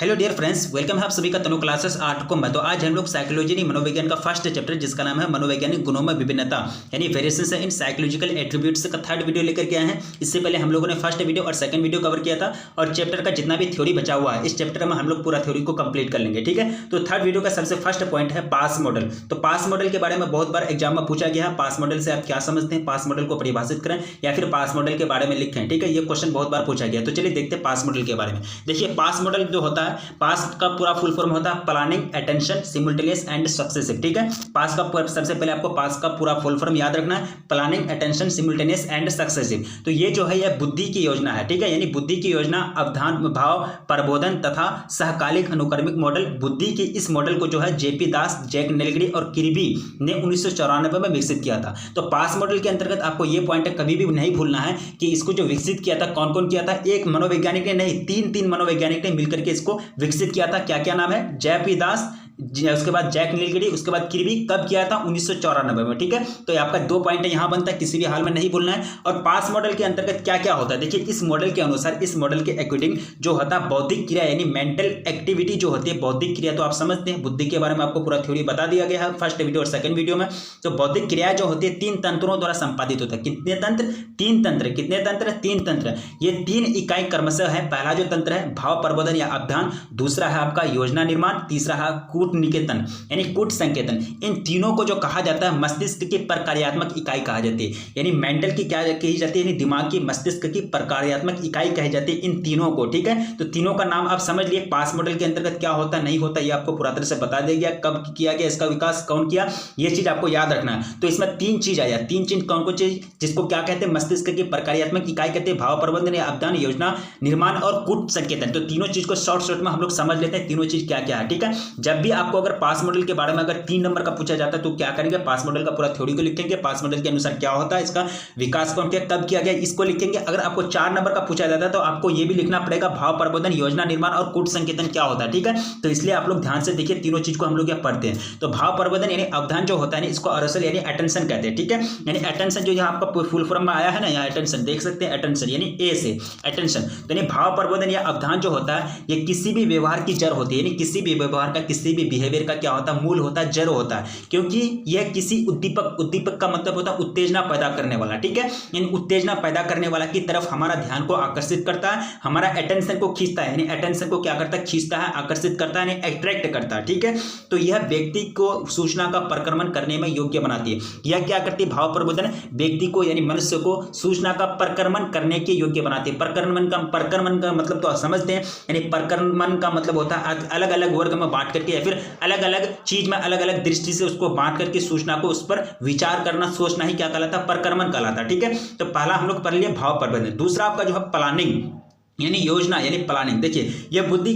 Hello dear friends, welcome है आप सभी का तनु क्लासेस आर्ट को मैं। तो आज हम लोग साइकोलॉजी यानी मनोविज्ञान का फर्स्ट चैप्टर जिसका नाम है मनोवैज्ञानिक गुणों में विभिन्नता यानी वेरिएशंस इन साइकोलॉजिकल एट्रीब्यूट्स का थर्ड वीडियो लेकर के आए हैं। इससे पहले हम लोगों ने फर्स्ट वीडियो और सेकंड वीडियो कवर किया था और चैप्टर का जितना भी थ्योरी बचा हुआ है इस चैप्टर में हम लोग पूरा थ्योरी को कंप्लीट कर लेंगे। ठीक है, तो थर्ड वीडियो का सबसे फर्स्ट पॉइंट है पास मॉडल। तो पास मॉडल के बारे में बहुत बार एग्जाम में पूछा गया है, पास मॉडल से आप क्या समझते हैं, पास मॉडल को परिभाषित करें या फिर पास मॉडल के बारे में लिखें। ठीक है, ये क्वेश्चन बहुत बार पूछा गया। तो चलिए देखते हैं पास मॉडल के बारे में। देखिए, पास मॉडल जो होता है, पास का पूरा फुल फॉर्म होता है planning, attention, simultaneous and successive. ठीक है, पास का सबसे पहले आपको पास का पूरा फुल फॉर्म याद रखना है, planning, attention, simultaneous and successive. तो ये जो है यह बुद्धि की योजना है। ठीक है, यानी बुद्धि की योजना, अवधान, भाव, प्रबोधन तथा सहकालिक अनुक्रमिक मॉडल। बुद्धि की इस मॉडल को जो है जेपी दास, जैक नेलगडी और किर्बी ने 1994 में विकसित किया था। तो पास मॉडल के अंतर्गत आपको ये पॉइंट कभी भी नहीं भूलना है कि इसको जो विकसित किया था कौन कौन किया था। एक मनोवैज्ञानिक ने नहीं, तीन मनोवैज्ञानिक ने मिलकर के इसको विकसित किया था। क्या क्या नाम है? जेपी दास, उसके बाद जैक नीलगिरी, उसके बाद किर्बी। कब किया था? 1994 में। ठीक है, तो आपका दो पॉइंट यहां बनता है, किसी भी हाल में नहीं भूलना है। और पास मॉडल के अंतर्गत क्या क्या होता है देखिए, इस मॉडल के अनुसार, इस मॉडल के अकॉर्डिंग जो होता है बौद्धिक क्रिया यानी मेंटल एक्टिविटी जो होती है, बौद्धिक क्रिया तो आप समझते हैं, बुद्धि के बारे में आपको पूरा थ्योरी बता दिया गया है फर्स्ट वीडियो और सेकंड वीडियो में। तो बौद्धिक क्रिया जो होती है तीन तंत्रों द्वारा संपादित होता है। कितने तंत्र? तीन तंत्र। कितने तंत्र? तीन तंत्र। ये तीन इकाई क्रमशः है। पहला जो तंत्र है भाव प्रबोधन या अवधान, दूसरा है आपका योजना निर्माण, तीसरा है कूट निकेतन यानी कूट संकेतन। इन तीनों को जो कहा जाता है मस्तिष्क की प्रकार्यात्मक इकाई कहा जाती है, यानी मेंटल की क्या कही जाती है, यानी दिमाग की, मस्तिष्क की प्रकार्यात्मक इकाई कही जाती है इन तीनों को। ठीक है, तो तीनों का नाम आप समझ लिए। पास मॉडल के अंतर्गत क्या होता है नहीं होता, ये आपको पूरा तरह से बता दिया गया। कब किया गया, इसका विकास कौन किया, ये चीज आपको याद रखना है। तो इसमें तीन चीज आया, तीन चीज कौन कौन चीज, जिसको क्या कहते हैं, मस्तिष्क की प्रकार्यात्मक इकाई कहते हैं, भाव प्रबंधन या अवधान, योजना निर्माण और कूट संकेतन। तो तीनों चीज को शॉर्ट में हम लोग समझ लेते हैं, तीनों चीज क्या क्या है। ठीक है, जब भी आपको अगर पास मॉडल के बारे में अगर 3 नंबर का पूछा जाता है तो क्या करेंगे, पास मॉडल का पूरा थ्योरी को लिखेंगे, पास मॉडल के अनुसार क्या होता है, इसका विकास कौन किया, कब किया गया, इसको लिखेंगे। अगर आपको 4 नंबर का पूछा जाता है तो आपको यह भी लिखना पड़ेगा भाव प्रबोधन, योजना निर्माण और कूट संकेतन क्या होता है। ठीक है, तो इसलिए आप लोग ध्यान से देखिए, तीनों चीज को हम लोग यहाँ पढ़ते हैं। तो भाव प्रबोधन यानी अवधान जो होता है इसको अरसल यानी अटेंशन कहते हैं। ठीक है, यानी अटेंशन जो यहाँ आपका फुल फॉर्म में आया है ना, यहाँ अटेंशन देख सकते हैं, अटेंशन यानी ए से अटेंशन। तो यानी भाव प्रबोधन या अवधान जो होता है ये किसी भी व्यवहार की जड़ होती है, यानी किसी भी व्यवहार का, किसी भी बिहेवियर का क्या होता है, मूल होता है, जड़ होता है। क्योंकि यह किसी उद्दीपक का मतलब होता है उत्तेजना पैदा करने वाला। ठीक है, यानी उत्तेजना पैदा करने वाला की तरफ हमारा ध्यान को आकर्षित करता है, हमारा अटेंशन को खींचता है, यानी अटेंशन को क्या करता है, खींचता है, आकर्षित करता है, यानी अट्रैक्ट करता है। ठीक है, तो यह व्यक्ति को सूचना का प्रक्रमण करने में योग्य बनाती है। यह क्या करती है, भाव प्रबोधन व्यक्ति को यानी मनुष्य को सूचना का प्रक्रमण करने के योग्य बनाती है। प्रक्रमण का मतलब तो समझते हैं, यानी प्रक्रमण का मतलब होता है अलग अलग वर्ग में बांट करके या फिर अलग अलग चीज में अलग अलग दृष्टि से उसको बांट करके सूचना को उस पर विचार करना, सोचना ही क्या कहलाता है, प्रक्रमण कहलाता है। ठीक है, तो पहला हम लोग पढ़ लिए भाव प्रबंधन। दूसरा आपका जो है प्लानिंग यानी योजना यानी प्लानिंग। देखिए, यह बुद्धि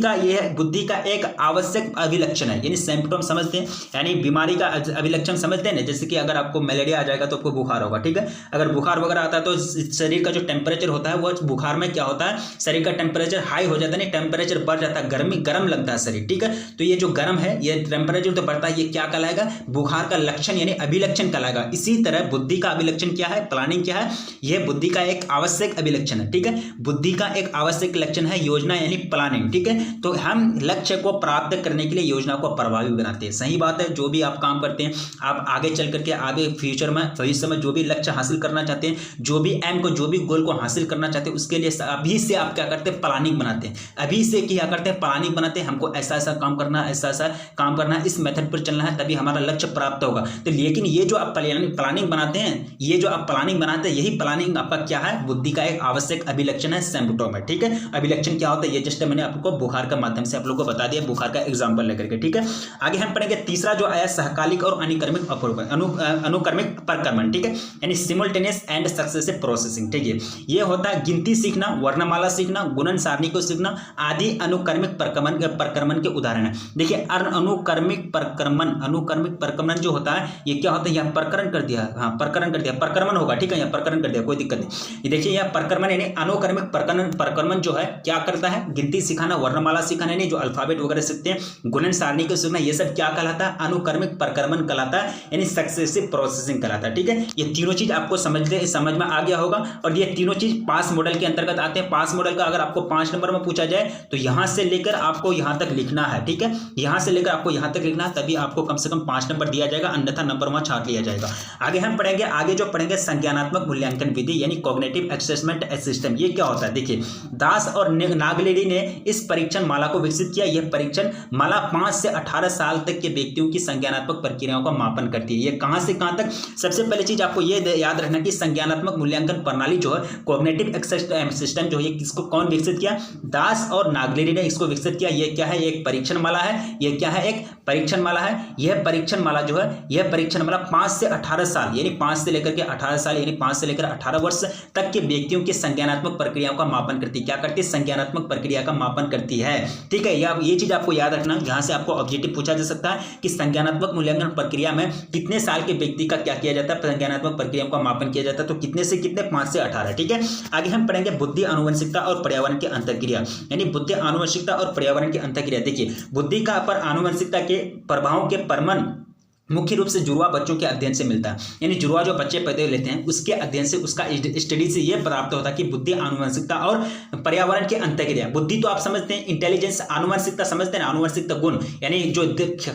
का एक आवश्यक अभिलक्षण है, यानी सिम्पटम समझते हैं, यानी बीमारी का अभिलक्षण समझते हैं ना। जैसे कि अगर आपको मलेरिया आ जाएगा तो आपको बुखार होगा। ठीक है, अगर बुखार वगैरह आता है तो शरीर का जो टेम्परेचर होता है वो बुखार में क्या होता है, शरीर का टेम्परेचर हाई हो जाता है, टेम्परेचर बढ़ जाता है, गर्म लगता है शरीर। ठीक है, तो ये जो गर्म है, ये टेम्परेचर तो बढ़ता है, ये क्या कहलाएगा, बुखार का लक्षण यानी अभिलक्षण कहलाएगा। इसी तरह बुद्धि का अभिलक्षण क्या है, प्लानिंग क्या है, यह बुद्धि का एक आवश्यक अभिलक्षण है। ठीक है, बुद्धि का एक आवश्यक लक्षण है योजना यानी प्लानिंग। ठीक है, तो हम लक्ष्य को प्राप्त करने के लिए योजना को प्रभावी बनाते हैं। सही बात है, जो भी आप काम करते हैं, आप आगे चल करके आगे फ्यूचर में, भविष्य में जो भी लक्ष्य हासिल करना चाहते हैं, जो भी एम को, जो भी गोल को हासिल करना चाहते हैं, उसके लिए अभी से आप क्या करते हैं, प्लानिंग बनाते हैं। अभी से क्या करते हैं, प्लानिंग बनाते हैं, हमको ऐसा ऐसा काम करना है, ऐसा ऐसा काम करना है, इस मेथड पर चलना है, तभी हमारा लक्ष्य प्राप्त होगा। तो लेकिन ये जो आप प्लानिंग बनाते हैं, ये जो आप प्लानिंग बनाते हैं, यही प्लानिंग आपका क्या है, बुद्धि का एक आवश्यक अभिलक्षण है, सिम्पटम है। ठीक है, अभिलक्षण क्या होता है, ये जस्ट मैंने आपको बुखार का माध्यम से आप लोगों को बता दिया, बुखार का एग्जांपल लेकर के। ठीक है, आगे हम पढ़ेंगे तीसरा जो आया सहकालिक और अनुक्रमिक प्रक्रमण। ठीक है, यानी सिमुलटेनियस एंड सक्सेसिव प्रोसेसिंग। ठीक है, ये होता है गिनती सीखना, वर्णमाला सीखना, गुणन सारणी को सीखना आदि अनुक्रमिक प्रक्रमण के उदाहरण है। देखिए, अनुक्रमिक प्रक्रमण जो होता है ये क्या होता है, यह प्रकरण कर दिया, हाँ प्रकरण कर दिया, प्रक्रमण होगा। ठीक है, यह प्रकरण कर दिया, कोई दिक्कत नहीं। ये देखिए, यह प्रक्रमण यानी अनुक्रमिक प्रक्रमण परकर्मन जो है क्या करता है, गिनती सिखाना, वर्णमाला सिखाना, नहीं जो अल्फाबेट वगैरह सीखते हैं, गुणन सारणी को सीखना, ये सब क्या कहलाता है, अनुक्रमिक परकर्मन कहलाता है, यानी सक्सेसिव प्रोसेसिंग कहलाता है। ठीक है, ये तीनों चीज आपको समझ में आ गया होगा। और ये तीनों चीज पास मॉडल के अंतर्गत आते हैं। पास मॉडल का अगर आपको 5 नंबर में पूछा जाए तो यहां से लेकर आपको यहां तक लिखना है। ठीक है, यहां से लेकर आपको यहां तक लिखना है, तभी आपको कम से कम 5 नंबर दिया जाएगा, अन्यथा नंबर वहां छाट लिया जाएगा। आगे हम पढ़ेंगे, आगे जो पढ़ेंगे संज्ञानात्मक मूल्यांकन विधि यानी कॉग्निटिव असेसमेंट सिस्टम। ये क्या होता है, देखिए दास और नागलेडी ने इस परीक्षण माला को विकसित किया। यह परीक्षण माला 5 से 18 साल तक के व्यक्तियों की संज्ञानात्मक प्रक्रियाओं का मापन करती है। ये कहां से कहां तक, सबसे पहले चीज आपको ये याद रखना कि संज्ञानात्मक मूल्यांकन प्रणाली जो है, कॉग्निटिव सिस्टम जो है, किसको कौन विकसित किया, दास और नागलेडी ने इसको विकसित किया। ये क्या है, एक परीक्षण माला है। ये क्या है, एक परीक्षण माला है। यह परीक्षण माला जो है, यह परीक्षण माला 5 से 18 साल यानी 5 से लेकर के 18 साल यानी 5 से लेकर 18 वर्ष तक के व्यक्तियों की संज्ञानात्मक प्रक्रियाओं का मापन करती है। क्या करती है, संज्ञानात्मक प्रक्रिया का मापन करती है। ठीक है, ये चीज आपको याद रखना। यहां से आपको ऑब्जेक्टिव पूछा जा सकता है कि संज्ञानात्मक मूल्यांकन प्रक्रिया में कितने साल के व्यक्ति का क्या किया जाता है, संज्ञानात्मक प्रक्रियाओं का मापन किया जाता है, तो कितने से कितने, 5 से 18। ठीक है, आगे हम पढ़ेंगे बुद्धि, आनुवंशिकता और पर्यावरण की अंतःक्रिया यानी बुद्धि, आनुवंशिकता और पर्यावरण की अंतःक्रिया। देखिए बुद्धि का पर आनुवंशिकता के प्रभावों के प्रमाण मुख्य रूप से जुड़वा बच्चों के अध्ययन से मिलता है। यानी जुड़वा जो बच्चे पैदा लेते हैं उसके अध्ययन से, उसका स्टडी से यह प्राप्त होता है कि बुद्धि, आनुवंशिकता और पर्यावरण की अंतःक्रिया। बुद्धि तो आप समझते हैं इंटेलिजेंस, आनुवंशिकता समझते हैं, आनुवंशिकता गुण यानी जो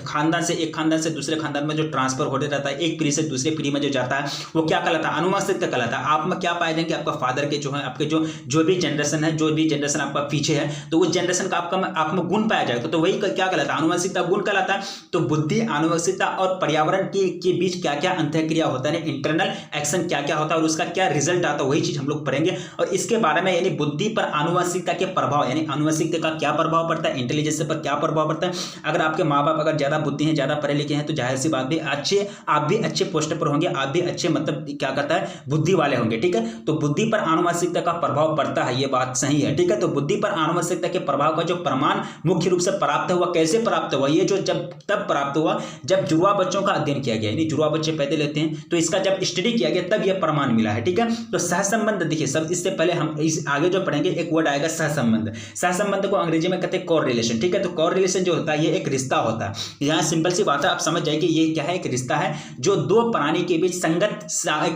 खानदान से, एक खानदान से दूसरे खानदान में जो ट्रांसफर होते रहता है, एक पीढ़ी से दूसरे पीढ़ी में जो जाता है, वो क्या कहलाता है, आनुवंशिकता कहलाता है। आप में क्या पाए जाएंगे, आपका फादर के जो है, आपके जो भी जनरेशन है, जो भी जनरेशन आपका पीछे है, तो उस जनरेशन का आप में गुण पाया जाएगा, तो वही क्या कहलाता है, आनुवंशिकता गुण कहलाता है। तो बुद्धि, आनुवंशिकता और पर्यावरण के बीच क्या क्या अंतःक्रिया होता है, इंटरनल एक्शन क्या क्या होता है और उसका क्या रिजल्ट आता है, वही चीज हम लोग पढ़ेंगे। और इसके बारे में यानी बुद्धि पर आनुवंशिकता के प्रभाव, यानी आनुवंशिकता का क्या प्रभाव पड़ता है, इंटेलिजेंस पर क्या प्रभाव पड़ता है। अगर आपके माँ बाप अगर ज्यादा बुद्धि हैं, ज्यादा पढ़े लिखे हैं, तो जाहिर सी बात भी आप भी अच्छे पोस्ट पर होंगे, आप भी अच्छे मतलब क्या करता है, बुद्धि वाले होंगे। ठीक है, तो बुद्धि पर आनुवंशिकता का प्रभाव पड़ता है, ये बात सही है। ठीक है, तो बुद्धि पर आनुवंशिकता के प्रभाव का जो प्रमाण मुख्य रूप से प्राप्त हुआ, कैसे प्राप्त हुआ, ये जो तब प्राप्त हुआ जब जुड़वा बच्चों का अध्ययन किया गया, यानी जुड़वा बच्चे पैदा लेते हैं, तो इसका जब स्टडी किया गया तब यह प्रमाण मिला है। ठीक है, तो सहसंबंध, देखिए सब इससे पहले हम इस आगे जो पढ़ेंगे एक वर्ड आएगा सहसंबंध। सहसंबंध को अंग्रेजी में कहते हैं कोरिलेशन। ठीक है, तो कोरिलेशन जो होता है ये एक रिश्ता होता है। यहाँ सिंपल सी बात है, आप समझ जाइए कि ये क्या है, एक रिश्ता है जो दो प्राणी के बीच संगत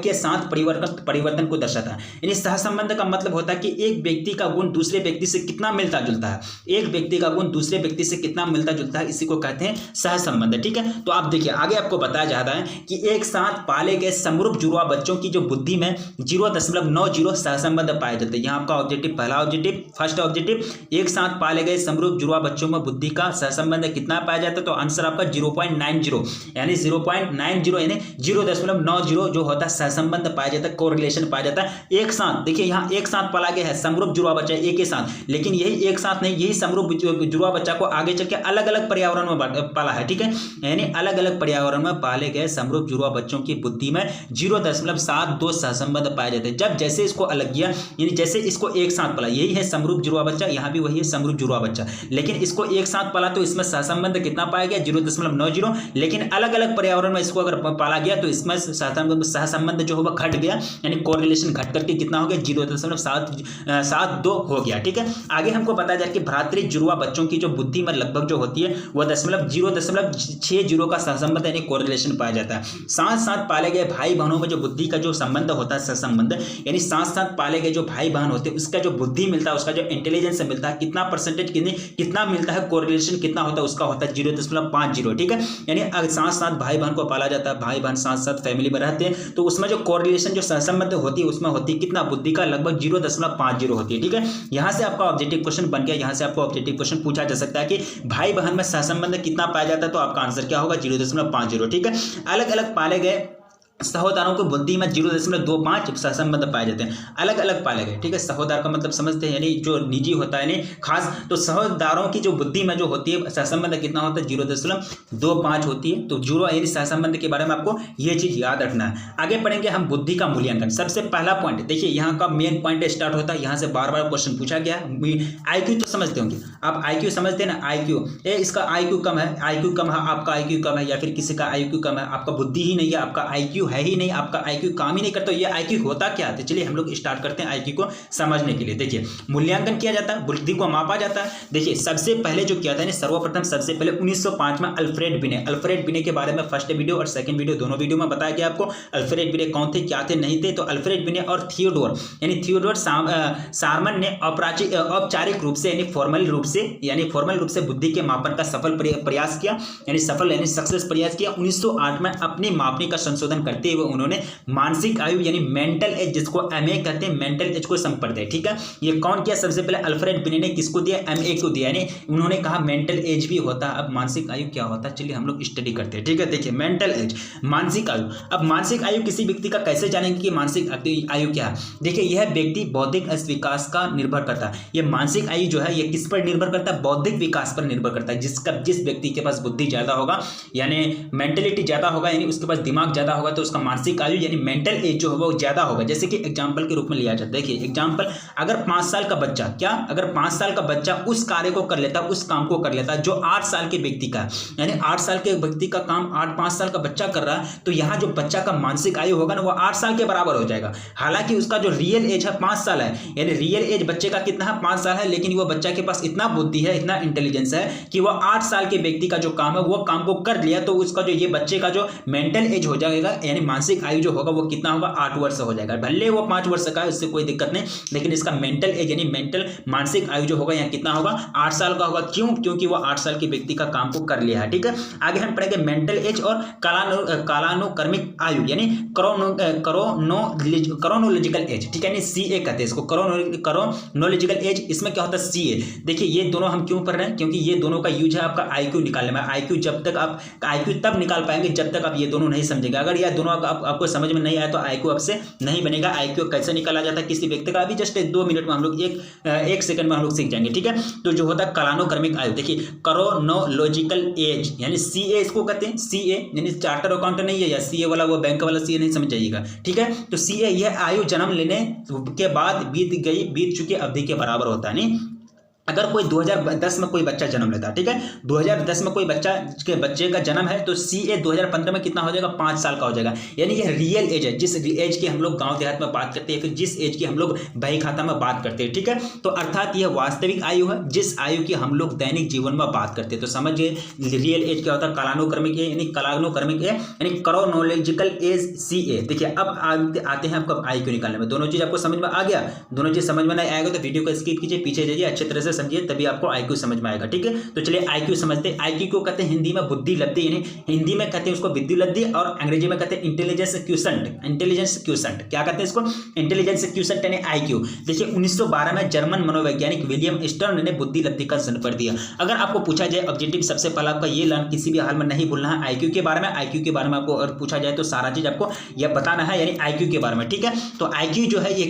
के साथ परिवर्तन को दर्शाता है। यानी सहसंबंध का मतलब होता है कि एक व्यक्ति का गुण दूसरे व्यक्ति से कितना मिलता जुलता है, एक व्यक्ति का गुण दूसरे व्यक्ति से कितना मिलता जुलता है, इसी को कहते हैं सहसंबंध। ठीक है, तो आप देखिए आगे आपको बताया जाता है कि एक साथ पाले गए समरूप जुड़वा बच्चों की जो बुद्धि में 0.90 सहसंबंध पाए जाते हैं। यहाँ आपका ऑब्जेक्टिव, पहला ऑब्जेक्टिव, फर्स्ट ऑब्जेक्टिव, एक साथ पाले गए समरूप जुड़वा बच्चों में बुद्धि का सहसंबंध कितना पाया जाता है, तो आंसर आपका 0.90 यानी 0.90 यानी 0.90 जो होता है सहसंबंध पाया जाता है, कोरिलेशन पाया जाता है। एक साथ देखिए, यहाँ एक साथ पाला गया है समरूप जुड़वा बच्चा एक ही साथ, लेकिन यही एक साथ नहीं, यही समरूप जुड़वा बच्चा को आगे चल के अलग अलग पर्यावरण में पाला है। ठीक है, यानी अलग अलग पर्यावरण में पाले गए समरूप जुड़वा बच्चों की बुद्धि में 0.72 सहसंबंध पाए जाते हैं। जब जैसे इसको अलग किया, यानी जैसे इसको एक साथ पाला, यही है समरूप जुड़वा बच्चा, यहाँ भी वही है समरूप जुड़वा बच्चा, लेकिन इसको एक साथ पाला तो इसमें सहसंबंध कितना पाया गया, 0.90, लेकिन अलग अलग पर्यावरण में इसको अगर पाला गया तो इसमें सहसंबंध जो होगा घट गया, यानी कोरिलेशन घट करके कितना हो गया, 0.72 हो गया। ठीक है, आगे हमको बताया जाए कि भ्रातृ जुड़वा बच्चों की जो बुद्धि में लगभग जो होती है वह 0.60 का सहसंबंध यानी कोरिलेशन पाया जाता है। साथ साथ पाले गए भाई बहनों में जो बुद्धि का जो संबंध होता है, सहसंबंध, यानी साथ साथ पाले गए जो भाई बहन होते हैं उसका जो बुद्धि मिलता है, उसका जो इंटेलिजेंस मिलता है, कितना परसेंटेज कितना मिलता है, कोरिलेशन कितना होता है, उसका होता है 0.50। ठीक है, यानी साथ साथ भाई बहन को पाला जाता है, भाई बहन साथ साथ फैमिली में रहते हैं, तो उसमें जो कोरिलेशन जो सहसंबंध होती है उसमें होती है कितना, बुद्धि का लगभग 0.50 होती है। ठीक है, यहाँ से आपका ऑब्जेक्टिव क्वेश्चन बन गया, यहाँ से आपको ऑब्जेक्टिव क्वेश्चन पूछा जा सकता है कि भाई बहन में सहसंबंध कितना पाया जाता है, तो आपका आंसर क्या होगा, 0.50। ठीक है, अलग अलग पाले गए सहोदरों को बुद्धि में 0.25 सहसंबंध पाए जाते हैं, अलग अलग पाले गए। ठीक है, सहोदर का मतलब समझते हैं, यानी जो निजी होता है, यानी खास, तो सहोदरों की जो बुद्धि में जो होती है सहसंबंध कितना होता है, 0.25 होती है। तो जुड़वा यानी सहसंबंध के बारे में आपको ये चीज याद रखना है। आगे पढ़ेंगे हम बुद्धि का मूल्यांकन। सबसे पहला पॉइंट देखिए, यहाँ का मेन पॉइंट स्टार्ट होता है, यहाँ से बार बार क्वेश्चन पूछा गया। IQ तो समझते होंगे आप, IQ समझते हैं ना, IQ इसका IQ कम है, IQ कम है, आपका IQ कम है, या फिर किसी का IQ कम है, आपका बुद्धि ही नहीं है, आपका IQ IQ है ही नहीं, आपका IQ काम ही नहीं करता, ये IQ होता क्या है? तो चलिए हम लोग स्टार्ट करते हैं IQ को समझने के लिए। देखिए मूल्यांकन किया जाता है, बुद्धि को मापा जाता है। देखिए सबसे पहले जो किया था सर्वप्रथम सबसे पहले 1905 में अल्फ्रेड बिने के बारे में फर्स्ट वीडियो और सेकंड वीडियो दोनों वीडियो में बताया गया आपको। अल्फ्रेड बिने कौन थे, क्या थे, नहीं थे? तो अल्फ्रेड बिने और थियोडोर शारमन ने औपचारिक रूप से फॉर्मल रूप से बुद्धि के मापन का सफल प्रयास किया, सक्सेस प्रयास किया। 1908 में अपनी मापनी का संशोधन करते हुए उन्होंने मानसिक आयु मेंटल एज, जिसको MA कहते हैं, मेंटल एज को संपर्क दिया। ठीक है, ये कौन किया? सबसे पहले अल्फ्रेड बिने ने किसको दिया? MA को दिया, उन्होंने कहा मेंटल एज भी होता है। अब मानसिक आयु क्या होता है, चलिए हम लोग स्टडी करते हैं। ठीक है, देखिए मेंटल एज, मानसिक आयु। अब मानसिक आयु किसी व्यक्ति का कैसे जानेंगे कि मानसिक आयु क्या है? देखिए यह व्यक्ति बौद्धिक विकास का निर्भर करता है। ये मानसिक आयु जो है ये किस पर निर्भर करता है? बौद्धिक विकास पर निर्भर करता है। जिस व्यक्ति के पास बुद्धि ज्यादा होगा, मेंटलिटी ज्यादा होगा, उसके पास दिमाग ज्यादा होगा, तो उसका मानसिक आयु मेंटल एज जो होगा वो ज्यादा होगा। जैसे कि एग्जाम्पल के रूप में लिया जाता है। देखिए एग्जाम्पल, अगर 5 साल का बच्चा अगर 5 साल का बच्चा उस कार्य को कर लेता, उस काम को कर लेता जो 8 साल के व्यक्ति का, 8 साल के व्यक्ति का काम 5 साल का बच्चा कर रहा है, तो यहाँ जो बच्चा का मानसिक आयु होगा वो 8 साल के बराबर हो जाएगा। हालांकि उसका जो रियल एज है 5 साल है, रियल एज बच्चे का कितना है? 5 साल है, लेकिन वो बच्चा के पास इतना बुद्धि है, इतना इंटेलिजेंस है कि वो 8 साल के व्यक्ति का जो काम है वो काम को कर लिया, तो उसका जो ये बच्चे का जो मेंटल एज हो जाएगा, मानसिक आयु जो होगा वो कितना होगा? 8 वर्ष हो जाएगा। भले वो 5 वर्ष का है, उससे कोई दिक्कत नहीं, लेकिन इसका मेंटल एज मानसिक आयु जो होगा यहाँ कितना होगा? 8 साल का होगा। क्यों? क्योंकि वो 8 साल के व्यक्ति का काम को कर लिया है। ठीक है, आगे हम पढ़ेंगे मेंटल एज और कालानुक्रमिक आयु, क्रोनोलॉजिकल एज। ठीक है, CA कहते हैं इसको, क्रोनोलॉजिकल एज। इसमें क्या होता है? CA। देखिए ये दोनों हम क्यों पढ़ रहे हैं? क्योंकि ये दोनों का यूज है आपका IQ निकालने में। IQ जब तक आप IQ तब निकाल पाएंगे जब तक आप ये दोनों नहीं समझेंगे। अगर ये दोनों आपको समझ में नहीं आया तो IQ आपसे नहीं बनेगा। IQ कैसे निकाला जाता है किसी व्यक्ति का, अभी जस्ट 2 मिनट में हम लोग एक सेकंड में हम लोग सीख जाएंगे। ठीक है, तो जो होता है कालानुक्रमिक आयु, देखिए क्रोनोलॉजिकल एज CA इसको कहते हैं। CA चार्टर अकाउंट नहीं है, या CA वाला वो बैंक वाला CA नहीं समझ जाइएगा। ठीक है, तो CA यह आयु जन्म लेने के बाद बीत चुकी अवधि के बराबर होता है। नहीं, अगर कोई 2010 में कोई बच्चा जन्म लेता है, ठीक है, 2010 में कोई बच्चे का जन्म है, तो CA 2015 में कितना हो जाएगा? 5 साल का हो जाएगा। यानी यह रियल एज है, जिस एज की हम लोग गांव देहात में बात करते हैं, फिर जिस एज की हम लोग बही खाता में बात करते हैं। ठीक है, तो अर्थात यह वास्तविक आयु है जिस आयु की हम लोग दैनिक जीवन में बात करते हैं। तो समझिए रियल एज क्या होता है? कालानुक्रमिक एज, क्रोनोलॉजिकल एज CA। देखिए अब आते हैं आपको IQ निकालने में। दोनों चीज आपको समझ में आ गया? दोनों चीज समझ में नहीं आएगा तो वीडियो को स्किप कीजिए, पीछे जाइए, अच्छे तरह से समझिए, तभी आपको IQ समझ में आएगा। ठीक है, तो चलिए IQ समझते हैं। IQ को कहते हैं हिंदी में बुद्धि लब्धि, हिंदी में कहते हैं उसको बुद्धि लब्धि, और अंग्रेजी में कहते हैं इंटेलिजेंस क्वोशंट। क्या कहते हैं इसको? इंटेलिजेंस क्वोशंट यानी IQ। देखिए 1912 में जर्मन मनोवैज्ञानिक विलियम स्टर्न ने बुद्धि लब्धि का जन्म कर दिया। अगर आपको पूछा जाए ऑब्जेक्टिव, सबसे पहला आपका ये लर्न किसी भी हाल में नहीं भूलना है IQ के बारे में। IQ के बारे में आपको अगर पूछा जाए तो सारा चीज आपको यह बताना है, यानी IQ के बारे में। ठीक है, तो IQ जो है ये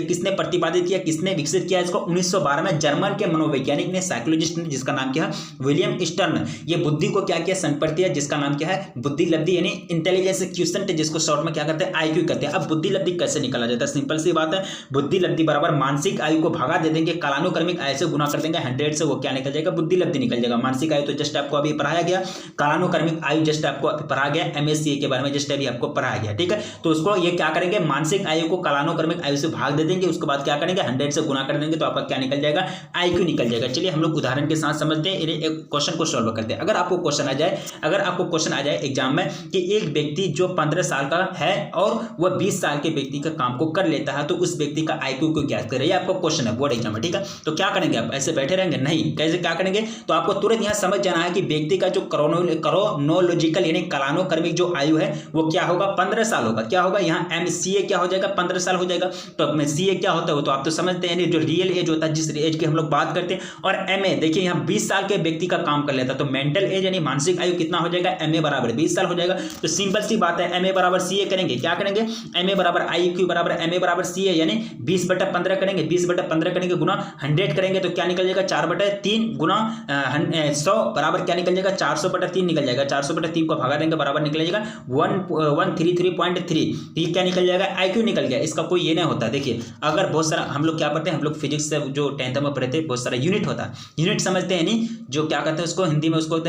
किसने प्रतिपादित किया, किसने विकसित किया इसको? 1912 में जर्मन के साइकोलॉजिस्ट ने, साइकोलॉजिस्ट ने, जिसका नाम क्या है? William stern. ये बुद्धि को क्या किया? संपत्ति दिया, जिसका नाम क्या है? बुद्धि लब्धि, यानी इंटेलिजेंस क्वोशंट, जिसको शॉर्ट में क्या कहते हैं? IQ कहते हैं। अब बुद्धि लब्धि कैसे निकाला जाता है? सिंपल सी बात है, बुद्धि लब्धि बराबर मानसिक आयु को भगा दे देंगे, कालानुक्रमिक आयु से गुना कर देंगे 100 से, वो क्या निकल जाएगा? बुद्धि लब्धि निकल जाएगा। मानसिक आयु तो जस्ट आपको अभी पढ़ाया गया, कालानुक्रमिक आयु जस्ट आपको पढ़ाया गया, MSCA के बारे में जस्ट अभी आपको पढ़ाया गया। ठीक है, तो उसको ये क्या करेंगे? मानसिक आयु को कालानुक्रमिक आयु से भाग दे देंगे, उसके बाद क्या करेंगे? 100 से गुना कर देंगे, तो आपका क्या निकल जाएगा? IQ निकल जाएगा। चलिए हम लोग उदाहरण के साथ समझते हैं, एक क्वेश्चन को सॉल्व करते हैं। अगर आपको क्वेश्चन आ जाए एग्जाम में कि एक व्यक्ति जो 15 साल का है और वह 20 साल के व्यक्ति का काम को कर लेता है, तो उस व्यक्ति का IQ को ज्ञात करें। ये आपको क्वेश्चन है बोर्ड एग्जाम में। ठीक है, तो क्या करेंगे आप? ऐसे बैठे रहेंगे? नहीं, कैसे क्या करेंगे? तो आपको तुरंत यहाँ समझ जाना है कि व्यक्ति का जो क्रोनोलॉजिकल यानी कालानुक्रमिक जो आयु है वो क्या होगा? 15 साल होगा। क्या होगा? यहाँ MCA क्या हो जाएगा? 15 साल हो जाएगा। तो CA क्या होता है? तो आप तो समझते हैं, जो रियल एज होता है, जिस एज की हम लोग बात करते हैं। और MA देखिए यहाँ 20 साल के व्यक्ति का काम कर लेता है, तो मेंटल एज यानी मानसिक आयु कितना हो जाएगा? MA बराबर 20 साल हो जाएगा। तो सिंपल सी बात है, MA बराबर CA करेंगे। क्या करेंगे? MA बराबर IQ बराबर MA बराबर CA, यानी 20/15 करेंगे, 20/15 करेंगे गुना 100 करेंगे, तो क्या निकल जाएगा? 4/3 गुना 100 बराबर क्या निकल जाएगा? 400/3 निकल जाएगा। 400/3 को भगा देंगे, बराबर निकल जाएगा 133.3। ये क्या निकल जाएगा? IQ निकल गया। इसका कोई ये नहीं होता। देखिए अगर बहुत सारा हम लोग क्या पढ़ते हैं, हम लोग फिजिक्स से जो 10th में पढ़े थे, बहुत सारा यूनिट होता है, यूनिट समझते हैं नहीं, जो क्या कहते हैं उसको हिंदी में, उसको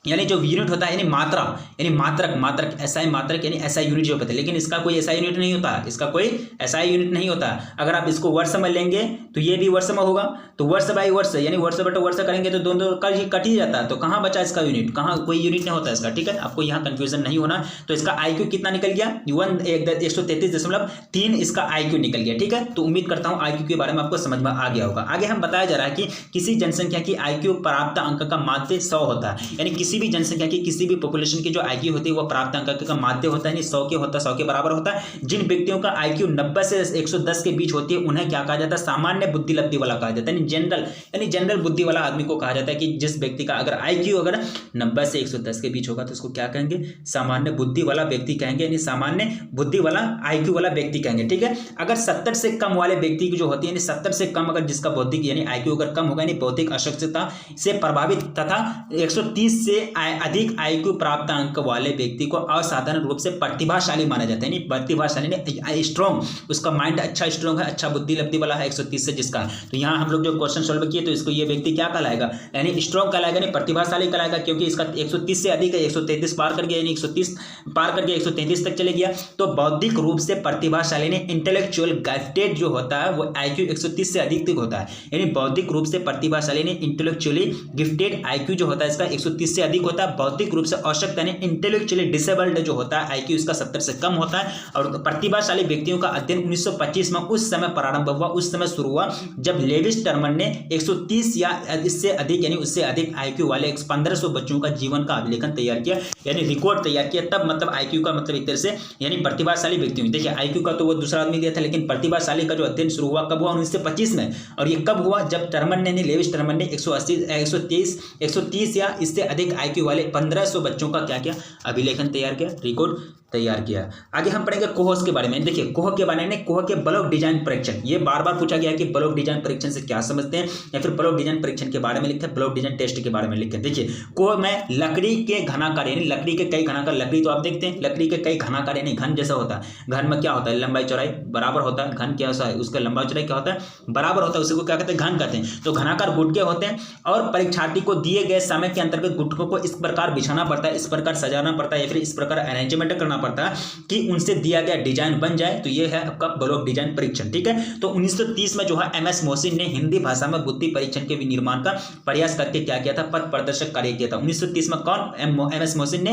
यानी जो यूनिट होता है यानी मात्रा, यानी मात्रक एसआई मात्रक यानी एसआई यूनिट जो होता है, लेकिन इसका कोई एसआई यूनिट नहीं होता, इसका कोई एसआई यूनिट नहीं होता। अगर आप इसको वर्ष में लेंगे तो ये भी वर्ष में होगा, तो वर्ष बाई वर्ष यानी वर्ष बटे वर्ष करेंगे तो दोनों कट ही जाता है, तो कहाँ बचा इसका यूनिट, कहाँ कोई यूनिट नहीं होता इसका, ठीक है, आपको यहाँ कंफ्यूजन नहीं होना। तो इसका आईक्यू कितना निकल गया, 133.3 इसका आईक्यू निकल गया, ठीक है। तो उम्मीद करता हूँ आईक्यू के बारे में आपको समझ में आ गया होगा। आगे हम बताया जा रहा है कि किसी जनसंख्या की आईक्यू प्राप्त अंक का माध्य 100 होता है, यानी किसी भी जनसंख्या की किसी भी पॉपुलेशन की जो आईक्यू होती है वो प्राप्त अंक का माध्य होता है, यानी 100 के होता है, 100 के बराबर होता है। जिन व्यक्तियों का आईक्यू 90 से 110 के बीच होती है उन्हें क्या कहा जाता है, सामान्य बुद्धि लब्धि वाला कहा जाता है, यानी जनरल बुद्धि वाला आदमी को कहा जाता है कि जिस व्यक्ति का अगर आईक्यू अगर 90 से 110 के बीच होगा तो उसको क्या कहेंगे, सामान्य बुद्धि वाला व्यक्ति कहेंगे, यानी सामान्य बुद्धि वाला आईक्यू वाला व्यक्ति कहेंगे, ठीक है। अगर 70 से कम वाले व्यक्ति की जो होती है, यानी 70 से कम अगर जिसका बौद्धिक यानी आईक्यू अगर कम होगा, यानी बौद्धिक अक्षमता से प्रभावित तथा 130 से अधिक आईक्यू प्राप्त अंक वाले व्यक्ति को असाधारण रूप से प्रतिभाशाली माना जाता है, यानी प्रतिभाशाली ने स्ट्रॉन्ग, उसका माइंड अच्छा स्ट्रॉन्ग है, अच्छा बुद्धि लब्धि वाला है 130 से जिसका। तो यहाँ हम लोग जो क्वेश्चन सॉल्व किए तो इसको ये व्यक्ति क्या कहलाएगा, यानी स्ट्रॉन्ग कहलाएगा, यानी प्रतिभाशाली कहलाएगा, क्योंकि इसका 130 से अधिक है, 133 पार कर गया, यानी 130 पार करके 133 तक चले गया। तो बौद्धिक रूप से प्रतिभाशाली ने इंटेलेक्चुअल गिफ्टेड जो होता है वो आईक्यू 130 से अधिक तक होता है, यानी बौद्धिक रूप से प्रतिभाशाली ने इंटेलेक्चुअली गिफ्टेड आईक्यू जो होता है इसका 130 से अधिक होता है। बौद्धिक रूप से अशक्त यानी इंटेलेक्चुअली डिसेबल्ड जो होता है आईक्यू इसका 70 से कम होता है। और प्रतिभाशाली व्यक्तियों का अध्ययन 1925 में उस समय प्रारंभ हुआ, उस समय शुरू हुआ जब लेविस टर्मन ने 130 या इससे अधिक यानी उससे अधिक आईक्यू वाले 1500 बच्चों का जीवन का अभिलेखन तैयार किया, यानी रिकॉर्ड तैयार किया। तब मतलब आईक्यू का मतलब एक तरह से यानी प्रतिभाशाली व्यक्ति, देखिए आईक्यू का तो वो दूसरा आदमी दिया था, लेकिन प्रतिभाशाली का जो अध्ययन शुरू हुआ कब हुआ, 1925 में। और ये कब हुआ, जब टर्मन ने लेविस टर्मन ने 130 या इससे अधिक आईक्यू वाले 1500 बच्चों का क्या किया, अभिलेखन तैयार किया, रिकॉर्ड तैयार किया। आगे हम पढ़ेंगे कोहोस के बारे में। देखिए कोह के बारे में, कोह के ब्लॉक डिजाइन परीक्षण, ये बार बार पूछा गया है कि ब्लॉक डिजाइन परीक्षण से क्या समझते हैं, या फिर ब्लॉक डिजाइन परीक्षण के बारे में लिखते हैं, ब्लॉक डिजाइन टेस्ट के बारे में लिखते हैं। देखिए कोह में लकड़ी के घनाकार यानी लकड़ी के कई घनाकार, लकड़ी तो आप देखते हैं लकड़ी के कई घनाकार यानी घन जैसा होता है। घन में क्या होता है, लंबाई चौड़ाई बराबर होता है, घन क्या है उसका लंबाई चौड़ाई क्या होता है, बराबर होता है, उसी को क्या कहते हैं, घन कहते हैं। तो घनाकार गुटके होते हैं और परीक्षार्थी को दिए गए समय के अंतर्गत गुटकों को इस प्रकार बिछाना पड़ता है, इस प्रकार सजाना पड़ता है, या फिर इस प्रकार अरेंजमेंट करना पड़ता है कि उनसे दिया गया डिजाइन बन जाए। तो ये है आपका ब्लॉक डिजाइन परीक्षण, ठीक है। तो 1930 में जो है एमएस मोहसिन ने हिंदी भाषा में बुद्धि परीक्षण के निर्माण का प्रयास करके क्या किया था, पथ प्रदर्शक कार्य किया था। 1930 में कौन, एमएस मोहसिन ने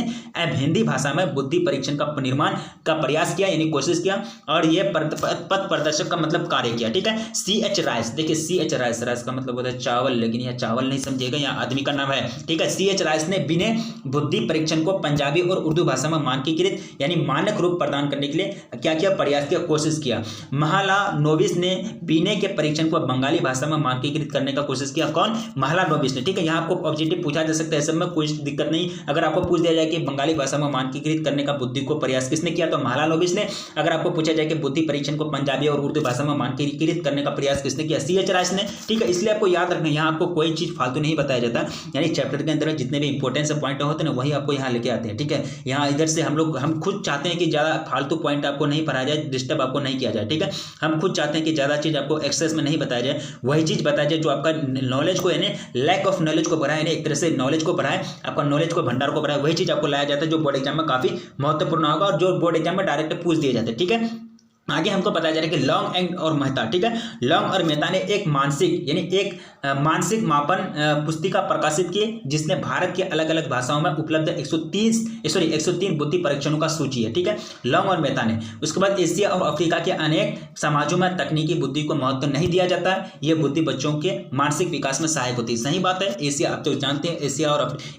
हिंदी भाषा में बुद्धि परीक्षण का निर्माण का प्रयास किया यानी कोशिश किया, और ये पथ प्रदर्शक का मतलब कार्य किया, ठीक है। CH राइस, देखिए CH राइस, राइस का मतलब होता है चावल, लेकिन यह चावल नहीं समझिएगा, यहाँ आदमी का नाम है, ठीक है। CH राइस ने बिने बुद्धि परीक्षण को पंजाबी और उर्दू भाषा में मानकीकृत यानी मानक रूप प्रदान करने के लिए क्या किया, प्रयास किया, कोशिश किया। महालानोबिस ने बीने के परीक्षण को बंगाली भाषा में मानकीकृत करने का कोशिश किया, कौन, महालानोबिस ने, ठीक है। यहाँ आपको ऑब्जेक्टिव पूछा जा सकता है, सब में कोई दिक्कत नहीं। अगर आपको पूछ दिया जाए कि बंगाली भाषा में मानकीकृत करने का बुद्धि को प्रयास किसने किया, तो महालानोबिस ने। अगर आपको पूछा जाए कि बुद्धि परीक्षण को पंजाबी और उर्दू भाषा में मानकीकृत करने का प्रयास किसने किया, CH राइस ने, ठीक है। इसलिए आपको याद रखना, यहाँ आपको कोई चीज फालतू नहीं बताया जाता, यानी चैप्टर के अंदर जितने भी इंपॉर्टेंस पॉइंट होते हैं ना वही आपको यहाँ लेके आते हैं, ठीक है। यहाँ इधर से हम खुद चाहते हैं कि ज्यादा फालतू पॉइंट आपको नहीं पढ़ाया जाए, डिस्टर्ब आपको नहीं किया जाए, ठीक है। हम खुद चाहते हैं कि ज़्यादा चीज़ आपको एक्सेस में नहीं बताया जाए, वही चीज़ बताया जाए जो आपका नॉलेज को यानी लैक ऑफ नॉलेज को बढ़ाए, यानी एक तरह से नॉलेज को बढ़ाए, आपका नॉलेज को भंडार को बढ़ाए, वही चीज़ आपको लाया जाता है जो बोर्ड एग्जाम में काफ़ी महत्वपूर्ण होगा और जो बोर्ड एग्जाम में डायरेक्ट पूछ दिए जाते हैं, ठीक है। आगे हमको बताया जा रहा है कि लॉन्ग एंड और मेहता, ठीक है। लॉन्ग और मेहता ने एक मानसिक यानी एक मानसिक मापन पुस्तिका प्रकाशित की जिसने भारत के अलग अलग भाषाओं में उपलब्ध 103 बुद्धि परीक्षणों का सूची है, ठीक है, लॉन्ग और मेहता ने। उसके बाद एशिया और अफ्रीका के अनेक समाजों में तकनीकी बुद्धि को महत्व नहीं दिया जाता है, यह बुद्धि बच्चों के मानसिक विकास में सहायक होती है। सही बात है। एशिया आप तो जानते हैं,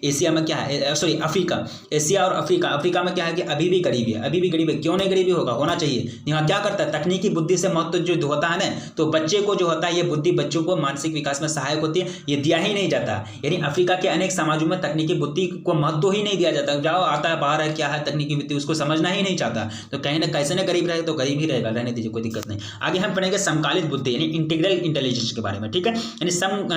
एशिया में क्या है, अफ्रीका, एशिया और अफ्रीका में क्या है कि अभी भी गरीबी है, अभी भी गरीब है। क्यों नहीं गरीबी होगा, होना चाहिए। यहाँ क्या करता है, तकनीकी बुद्धि से महत्व जो होता है ना, तो बच्चे को जो होता है ये बुद्धि बच्चों को मानसिक विकास में सहायक होती है, ये दिया ही नहीं जाता। यानी अफ्रीका के अनेक समाजों में तकनीकी बुद्धि को महत्व ही नहीं दिया जाता। जाओ आता है बाहर है क्या है तकनीकी बुद्धि, उसको समझना ही नहीं चाहता, तो कहीं ना कैसे ना गरीब रहेगा, तो गरीब ही रहेगा, रहने दीजिए, कोई दिक्कत नहीं। आगे हम पढ़ेंगे समकालित बुद्धि यानी इंटीग्रल इंटेलिजेंस के बारे में, ठीक है। यानी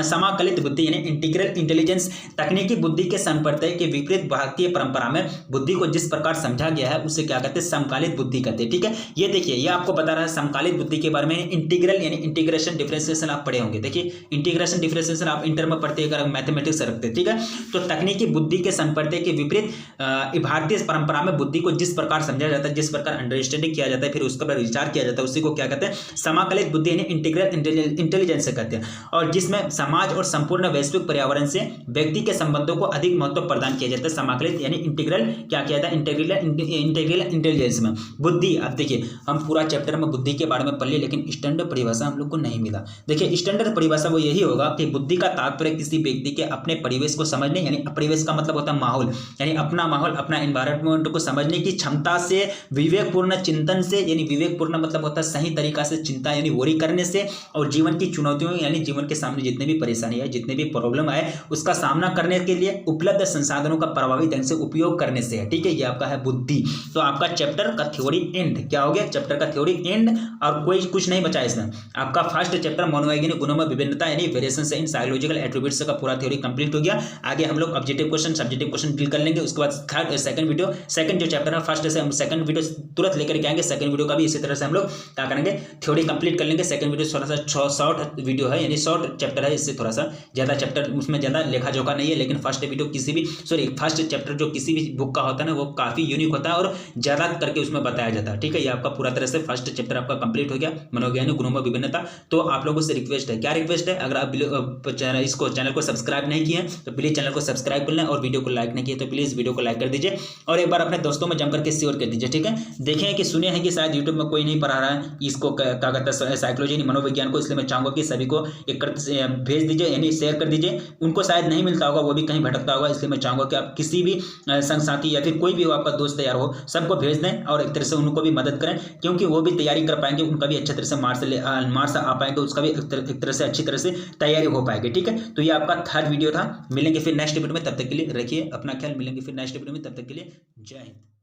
समाकलित बुद्धि यानी इंटीग्रल इंटेलिजेंस तकनीकी बुद्धि के संप्रदाय के विपरीत भारतीय परंपरा में बुद्धि को जिस प्रकार समझा गया है उसे क्या कहते हैं, समकालित बुद्धि कहते हैं, ठीक है। ये देखिए ये आपको बता रहा है समकालिक बुद्धि के बारे में। इंटीग्रल यानी इंटीग्रेशन डिफरेंशिएशन आप पढ़े होंगे। देखिए इंटीग्रेशन डिफरेंशिएशन आप इंटर में पढ़ते अगर मैथमेटिक्स रखते, ठीक है। तो तकनीकी बुद्धि के संप्रदाय के विपरीत भारतीय परंपरा में बुद्धि को जिस प्रकार समझा जाता है, जिस प्रकार अंडरस्टैंडिंग किया जाता है, फिर उसके पर विचार किया जाता है, उसी को क्या कहते हैं, समाकलित बुद्धि यानी इंटीग्रल इंटेलिजेंस से कहते हैं। और जिसमें समाज और संपूर्ण वैश्विक पर्यावरण से व्यक्ति के संबंधों को अधिक महत्व प्रदान किया जाता है। समाकलित यानी इंटीग्रल क्या किया जाता है, इंटीग्रल इंटेलिजेंस में बुद्धि। अब देखिए हम पूरा चैप्टर में बुद्धि के बारे में पढ़ लिए, लेकिन स्टैंडर्ड परिभाषा हम लोग को नहीं मिला। देखिए स्टैंडर्ड परिभाषा वो यही होगा कि बुद्धि का तात्पर्य किसी व्यक्ति के अपने परिवेश को समझने, यानी परिवेश का मतलब होता है माहौल, यानी अपना माहौल, अपना एनवायरनमेंट को समझने की क्षमता से, विवेकपूर्ण चिंतन से, यानी विवेकपूर्ण मतलब होता है सही तरीका से चिंता यानी वोरी करने से, और जीवन की चुनौतियों यानी जीवन के सामने जितने भी परेशानी है, जितने भी प्रॉब्लम आए, उसका सामना करने के लिए उपलब्ध संसाधनों का प्रभावी ढंग से उपयोग करने से है। ठीक है, ये आपका है बुद्धि। तो आपका चैप्टर का थ्योरी एंड क्या हो गया, चैप्टर का थ्योरी एंड, और कोई कुछ नहीं बचा इसमें। आपका फर्स्ट चैप्टर मनोवैज्ञानिक गुणों में विभिन्नता यानी वेरिएशंस इन साइकोलॉजिकल एट्रीब्यूट्स का पूरा थ्योरी कंप्लीट हो गया। आगे हम लोग objective question, subjective question deal कर लेंगे। उसके बाद थर्ड सेकंड जो चैप्टर है, फर्स्ट से हम सेकंड वीडियो तुरंत लेकर के आएंगे। सेकंड वीडियो का भी इसी तरह से हम लोग क्या करेंगे, थ्योरी कंप्लीट कर लेंगे। सेकंड वीडियो थोड़ा सा शॉर्ट वीडियो है, यानी शॉर्ट चैप्टर है, इससे थोड़ा सा ज़्यादा चैप्टर, उसमें ज़्यादा लेखा जोखा नहीं है। लेकिन फर्स्ट चैप्टर जो किसी भी बुक का होता है ना, वो काफ़ी यूनिक होता है और ज़्यादा करके उसमें बताया जाता है। ठीक है, ये आपका पूरा तरह से फर्स्ट चैप्टर आपका कंप्लीट हो गया, मनोवैज्ञानिक गुणों में विभिन्नता। तो आप लोगों से रिक्वेस्ट है, क्या रिक्वेस्ट है, अगर आप इसको चैनल को सब्सक्राइब नहीं किए तो प्लीज़ चैनल को सब्सक्राइब कर लें, और वीडियो को लाइक नहीं किए तो प्लीज़ वीडियो को लाइक कर दीजिए, और एक बार अपने दोस्तों में जम करके शेयर कर दीजिए। ठीक है, देखें कि सुने हैं कि शायद यूट्यूब में कोई नहीं पढ़ा रहा है इसको, क्या कहता है, साइकोलॉजी मनोविज्ञान को, इसलिए मैं चाहूँगा कि सभी को एक भेज दीजिए, यानी शेयर कर दीजिए। उनको शायद नहीं मिलता होगा, वो भी कहीं भटकता होगा, इसलिए मैं चाहूँगा कि आप किसी भी संग साथी या फिर कोई भी हो आपका दोस्त तैयार हो, सबको भेज दें और एक तरह से उनको भी मदद करें, क्योंकि वो भी तैयारी कर पाएंगे, उनका भी अच्छी तरह से मार्क्स आ पाएंगे, उसका भी एक तरह से अच्छी तरह से तैयारी हो पाएगी। ठीक है, तो ये आपका थर्ड वीडियो था। मिलेंगे फिर नेक्स्ट वीडियो में, तब तक के लिए रखिए अपना ख्याल। मिलेंगे फिर नेक्स्ट वीडियो में, तब तक के लिए जय हिंद।